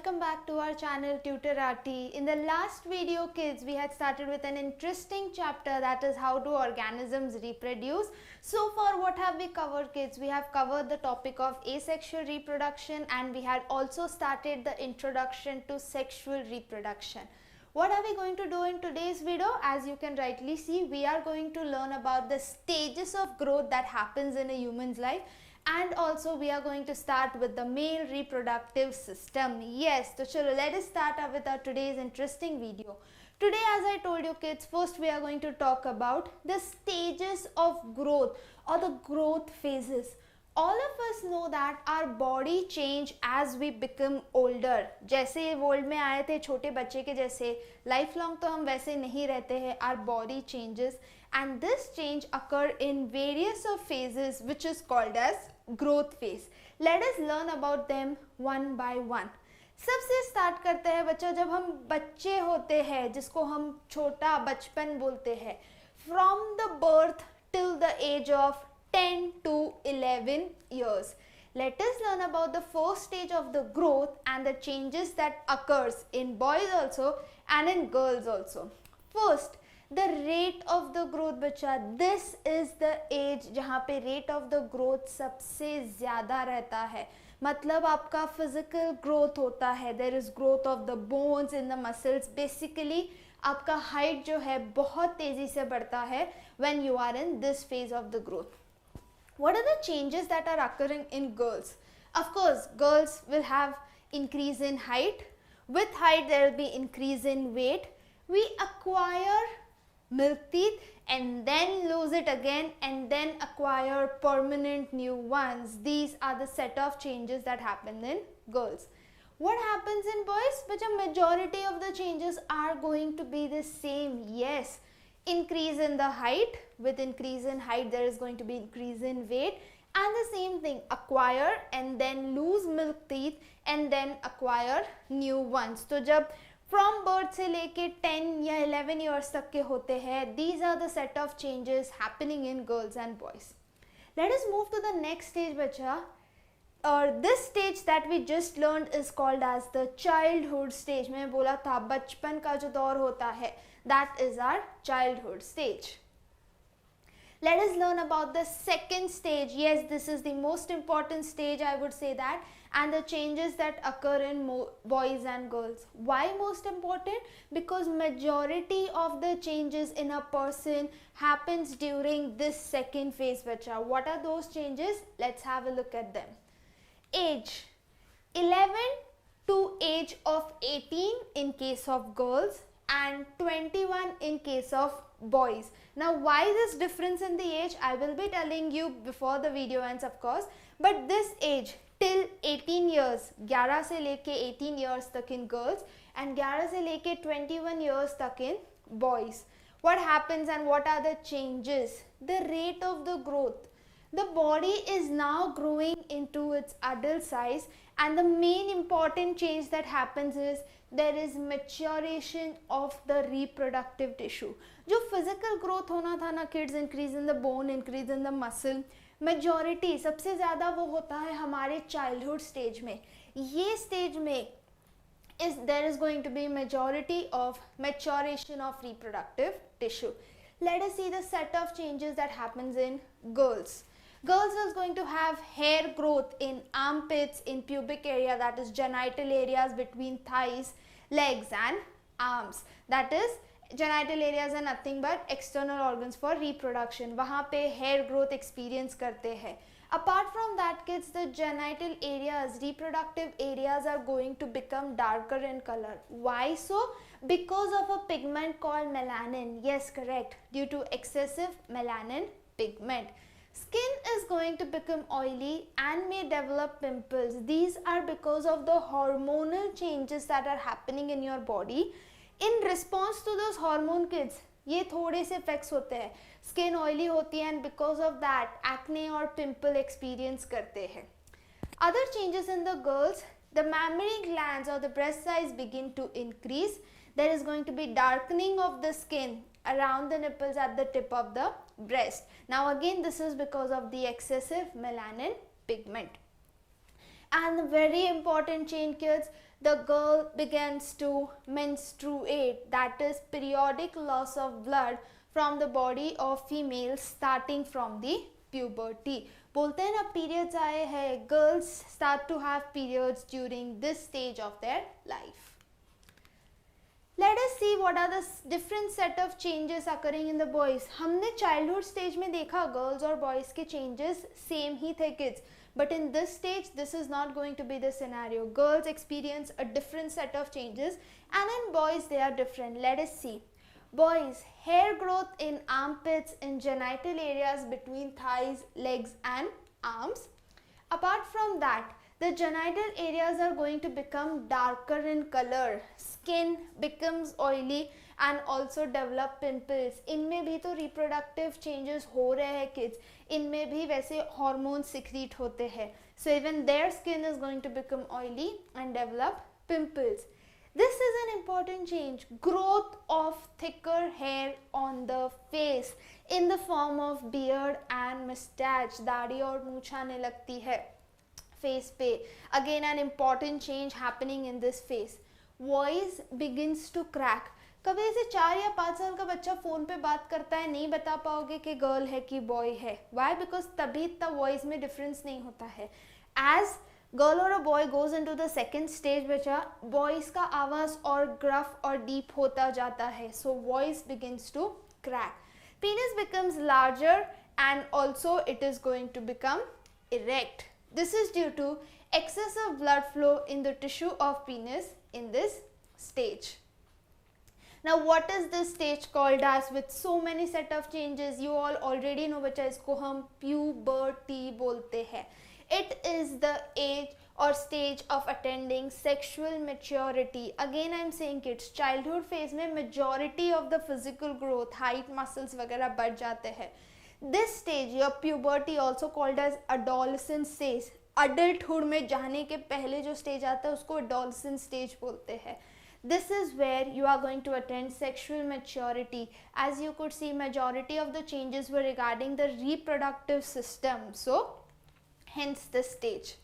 welcome back to our channel Tutorati. In the last video kids, we had started with an interesting chapter, that is how do organisms reproduce. So far what have we covered kids? We have covered the topic of asexual reproduction and we had also started the introduction to sexual reproduction. What are we going to do in today's video? As you can rightly see, we are going to learn about the stages of growth that happens in a human's life. And also we are going to start with the male reproductive system. Yes, so chalo, let us start up with our today's interesting video. Today, as I told you kids, first we are going to talk about the stages of growth or the growth phases. All of us know that our body change as we become older. जैसे world में आए थे छोटे बच्चे के जैसे life long तो हम वैसे नहीं रहते हैं. Our body changes and this change occur in various of phases which is called as growth phase. Let us learn about them one by one. सबसे स्टार्ट करते हैं बच्चा जब हम बच्चे होते हैं जिसको हम छोटा बचपन बोलते हैं. From the birth till the age of 10 to 11 years. Let us learn about the first stage of the growth and the changes that occurs in boys also and in girls also. First, the rate of the growth बच्चा, this is the age जहाँ पे rate of the growth सबसे ज़्यादा रहता है. मतलब आपका physical growth होता है, there is growth of the bones in the muscles. Basically आपका height जो है बहुत तेज़ी से बढ़ता है when you are in this phase of the growth. What are the changes that are occurring in girls? Of course, girls will have increase in height. With height, there will be increase in weight. We acquire milk teeth and then lose it again and then acquire permanent new ones. These are the set of changes that happen in girls. What happens in boys? But a majority of the changes are going to be the same. Yes. Increase in the height. With increase in height there is going to be increase in weight, and the same thing, acquire and then lose milk teeth and then acquire new ones. तो जब from birth से लेके 10 या 11 years तक के होते हैं, these are the set of changes happening in girls and boys. Let us move to the next stage बच्चा. This stage that we just learned is called as the childhood stage. मैं बोला था बचपन का जो दौर होता है, that is our childhood stage. Let us learn about the second stage. Yes, this is the most important stage, I would say that, and the changes that occur in boys and girls. Why most important? Because majority of the changes in a person happens during this second phase bacha. What are those changes? Let's have a look at them. Age 11 to age of 18 in case of girls and 21 in case of boys. Now why this difference in the age? I will be telling you before the video ends of course, but this age till 18 years, 11 से लेके 18 years तक in girls and 11 से लेके 21 years तक in boys. What happens and what are the changes? The rate of the growth. The body is now growing into its adult size and the main important change that happens is there is maturation of the reproductive tissue. जो physical growth होना था ना kids, increase in the bone, increase in the muscle, majority सबसे ज़्यादा वो होता है हमारे childhood stage में. ये stage में there is going to be majority of maturation of reproductive tissue. Let us see the set of changes that happens in girls. Girls is going to have hair growth in armpits, in pubic area, that is genital areas between thighs, legs and arms. That is genital areas are nothing but external organs for reproduction. वहाँ पे hair growth experience करते हैं. Apart from that kids, the genital areas, reproductive areas are going to become darker in color. Why so? Because of a pigment called melanin. Yes, correct. Due to excessive melanin pigment. Skin is going to become oily and may develop pimples. These are because of the hormonal changes that are happening in your body. In response to those hormone kids, ये थोड़े से effects होते हैं. Skin oily होती है and because of that acne or pimple experience करते हैं. Other changes in the girls, the mammary glands or the breast size begin to increase. There is going to be darkening of the skin around the nipples at the tip of the breast. Now again this is because of the excessive melanin pigment. And the very important change kids, the girl begins to menstruate, that is periodic loss of blood from the body of female starting from the puberty. बोलते हैं ना periods आए हैं, girls start to have periods during this stage of their life. Let us see what are the different set of changes occurring in the boys. हमने childhood stage में देखा girls और boys के changes same ही थे kids. But in this stage, this is not going to be the scenario. Girls experience a different set of changes and in boys they are different. Let us see. Boys, hair growth in armpits, in genital areas between thighs, legs and arms. Apart from that, the genital areas are going to become darker in color. Skin becomes oily and also develop pimples. इनमें भी तो reproductive changes हो रहे हैं kids. इनमें भी वैसे hormones secrete होते हैं. So even their skin is going to become oily and develop pimples. This is an important change. Growth of thicker hair on the face in the form of beard and mustache. दाढ़ी और मूंछ आने लगती है face पे. Again an important change happening in this face. Voice begins to crack. कभी ऐसे 4 या 5 साल का बच्चा फोन पे बात करता है, नहीं बता पाओगे कि गर्ल है कि बॉय है. Why? Because तभी इतना वॉइस में डिफरेंस नहीं होता है. As गर्ल और boy goes into the second stage बच्चा, बॉयज का आवाज और ग्रफ और डीप होता जाता है. So voice begins to crack. Penis becomes larger and also it is going to become erect. This is due to excessive blood flow in the tissue of penis in this stage. Now what is this stage called as with so many set of changes? You all already know बच्चा, इसको हम puberty बोलते हैं. It is the age or stage of attaining sexual maturity. Again I am saying kids, childhood phase में majority of the physical growth, height, muscles वगैरह बढ़ जाते हैं. This stage, your puberty also called as adolescent stage. Adulthood में जाने के पहले जो stage आता है उसको adolescent stage बोलते हैं. This is where you are going to attain sexual maturity. As you could see, majority of the changes were regarding the reproductive system. So, hence this stage.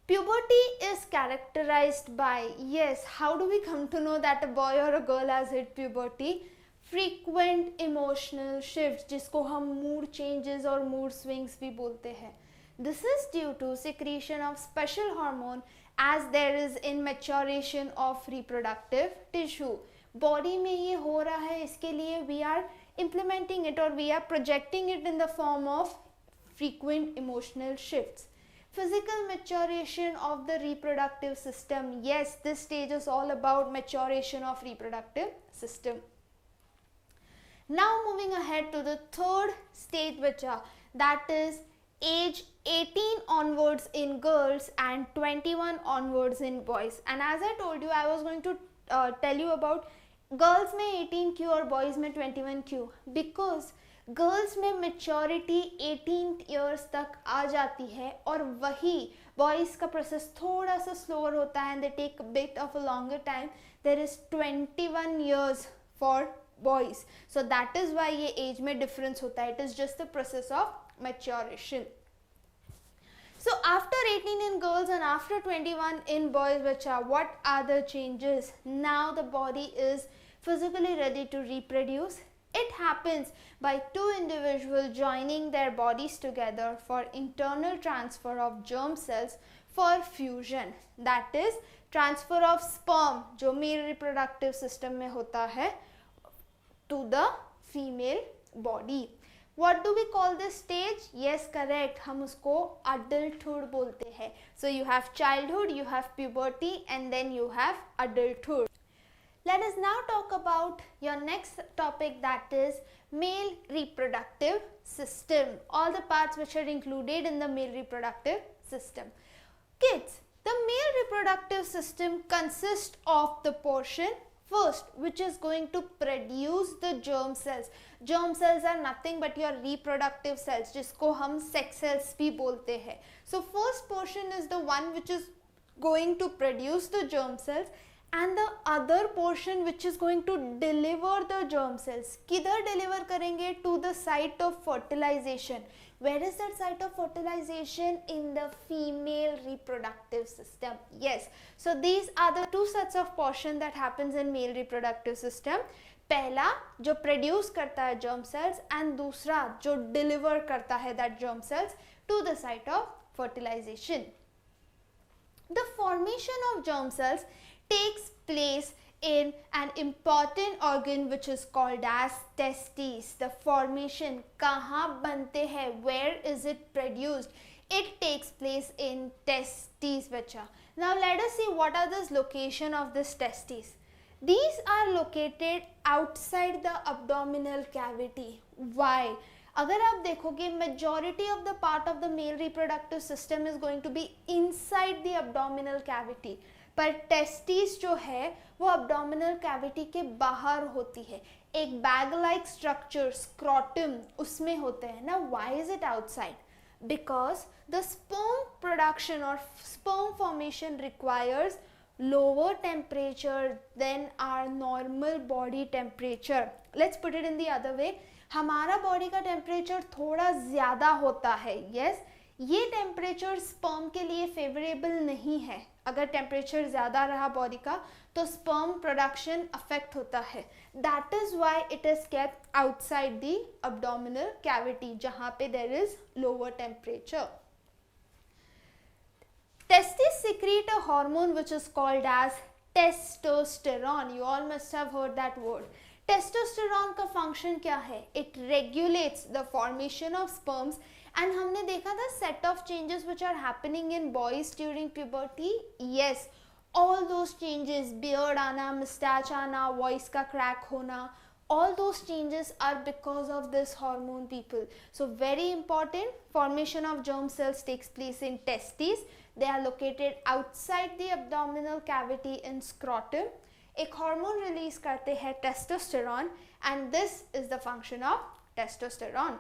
Puberty is characterized by, yes, how do we come to know that a boy or a girl has hit puberty? Frequent emotional shifts, जिसको हम mood changes और mood swings भी बोलते हैं. This is due to secretion of special hormone as there is in maturation of reproductive tissue. Body में ये हो रहा है, इसके लिए we are implementing it or we are projecting it in the form of frequent emotional shifts. Physical maturation of the reproductive system. Yes, this stage is all about maturation of reproductive system. Now moving ahead to the third stage बच्चा, that is age 18 onwards in girls and 21 onwards in boys. And as I told you, I was going to tell you about girls में 18 क्यों और boys में 21 क्यों. Because girls में maturity 18 years तक आ जाती है और वही बॉयज़ का प्रोसेस थोड़ा सा स्लोअर होता है and they take bit of a longer time. There is 21 years for boys. So that is why ये एज में डिफरेंस होता है. It is just the process of maturation. So after 18 in girls and after 21 in boys, bacha, what are the changes? Now the body is physically ready to reproduce. It happens by two individuals joining their bodies together for internal transfer of germ cells for fusion. That is transfer of sperm, जो male reproductive system में होता है, to the female body. What do we call this stage? Yes, correct. हम उसको adulthood बोलते हैं. So you have childhood, you have puberty, and then you have adulthood. Let us now talk about your next topic, that is male reproductive system. All the parts which are included in the male reproductive system. Kids, the male reproductive system consists of the portion first which is going to produce the germ cells. Germ cells are nothing but your reproductive cells, जिसको हम sex cells भी बोलते हैं. So first portion is the one which is going to produce the germ cells, and the other portion which is going to deliver the germ cells. किधर deliver करेंगे? To the site of fertilization. Where is that site of fertilization? In the female reproductive system. Yes, so these are the two sets of portion that happens in male reproductive system. पहला जो produce करता है germ cells and दूसरा जो deliver करता है that germ cells to the site of fertilization. The formation of germ cells takes place in an important organ which is called as testes. The formation कहाँ बनते हैं, where is it produced? It takes place in testes बच्चा. Now let us see what are the location of this testes. These are located outside the abdominal cavity. Why? अगर आप देखोगे majority of the part of the male reproductive system is going to be inside the abdominal cavity, पर testes जो है वो abdominal cavity के बाहर होती है. एक bag like structure scrotum उसमें होते हैं ना. Why is it outside? Because the sperm production or sperm formation requires lower temperature than our normal body temperature. Let's put it in the other way. हमारा बॉडी का temperature थोड़ा ज़्यादा होता है. यस, ये टेम्परेचर स्पर्म के लिए favourable नहीं है. अगर टेम्परेचर ज़्यादा रहा बॉडी का तो स्पर्म प्रोडक्शन अफेक्ट होता है. That is why it is kept outside the abdominal cavity जहाँ पे there is lower temperature. Testes secrete a hormone which is called as testosterone. You all must have heard that word. Testosterone का function क्या है? It regulates the formation of sperms. And हमने देखा था set of changes which are happening in boys during puberty. Yes, all those changes, beard आना, moustache आना, voice का crack होना, all those changes are because of this hormone, people. So very important, formation of germ cells takes place in testes. They are located outside the abdominal cavity in scrotum. एक hormone release करते हैं testosterone and this is the function of testosterone.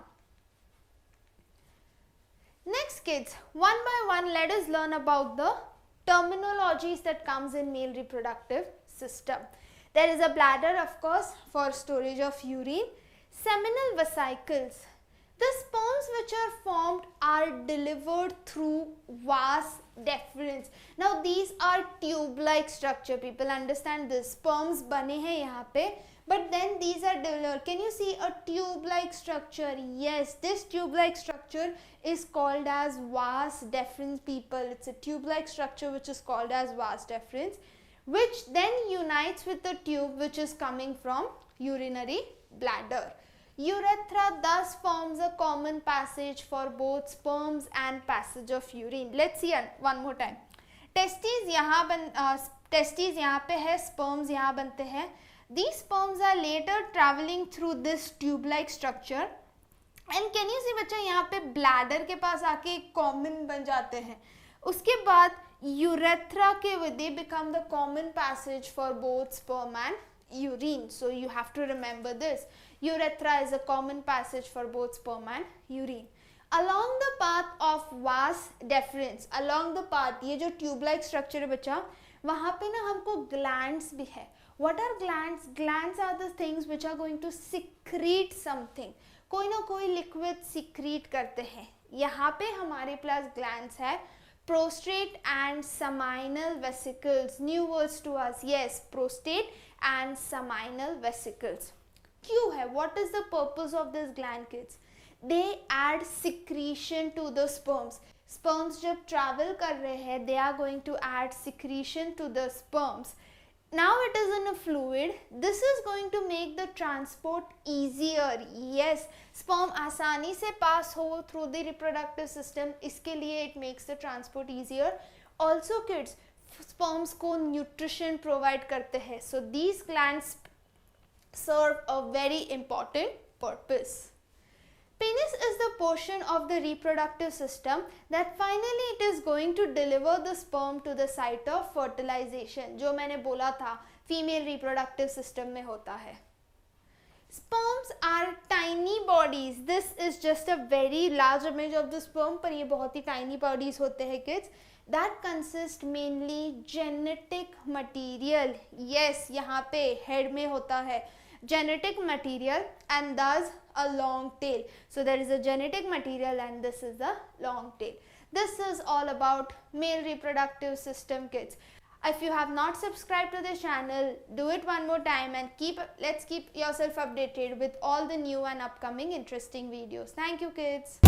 Next kids, one by one let us learn about the terminologies that comes in male reproductive system. There is a bladder, of course, for storage of urine. Seminal vesicles. The sperms which are formed are delivered through vas deferens. Now these are tube-like structure. People understand this. Sperms बने हैं यहाँ पे, but then these are delivered. Can you see a tube-like structure? Yes, this tube-like structure is called as vas deferens, people. It's a tube-like structure which is called as vas deferens, which then unites with the tube which is coming from urinary bladder. Urethra thus forms a common passage for both sperms and passage of urine. Let's see one more time. Testes यहाँ पे है, sperms यहाँ बनते हैं. These sperms are later traveling through this tube-like structure. And can you see बच्चा यहाँ पे bladder के पास आके common बन जाते हैं. उसके बाद urethra के they become the common passage for both sperm and urine. So you have to remember this. Urethra is a common passage for both sperm and urine. Along the path of vas deferens, along the path, ये जो tube-like structure है बच्चा, वहाँ पे ना हमको glands भी है. What are glands? Glands are the things which are going to secrete something. कोई ना कोई liquid secrete करते हैं. यहाँ पे हमारे पास glands है. Prostate and seminal vesicles. New words to us. Yes, prostate and seminal vesicles. क्यों है? What is the purpose of this gland, kids? They add secretion to the sperms. Sperms जब travel कर रहे हैं, they are going to add secretion to the sperms. Now it is in a fluid. This is going to make the transport easier. Yes, sperm आसानी से pass हो through the reproductive system. इसके लिए it makes the transport easier. Also, kids, sperms को nutrition provide करते हैं. So these glands serve a very important purpose. Penis is the portion of the reproductive system that finally it is going to deliver the sperm to the site of fertilization. जो मैंने बोला था female reproductive system में होता है. Sperms are tiny bodies. This is just a very large image of the sperm, पर ये बहुत ही tiny bodies होते हैं kids. That consist mainly genetic material. Yes, यहाँ पे head में होता है. genetic material and thus a long tail. So there is a genetic material and this is the long tail. This is all about male reproductive system, kids. If you have not subscribed to the channel, do it one more time and let's keep yourself updated with all the new and upcoming interesting videos. Thank you, kids.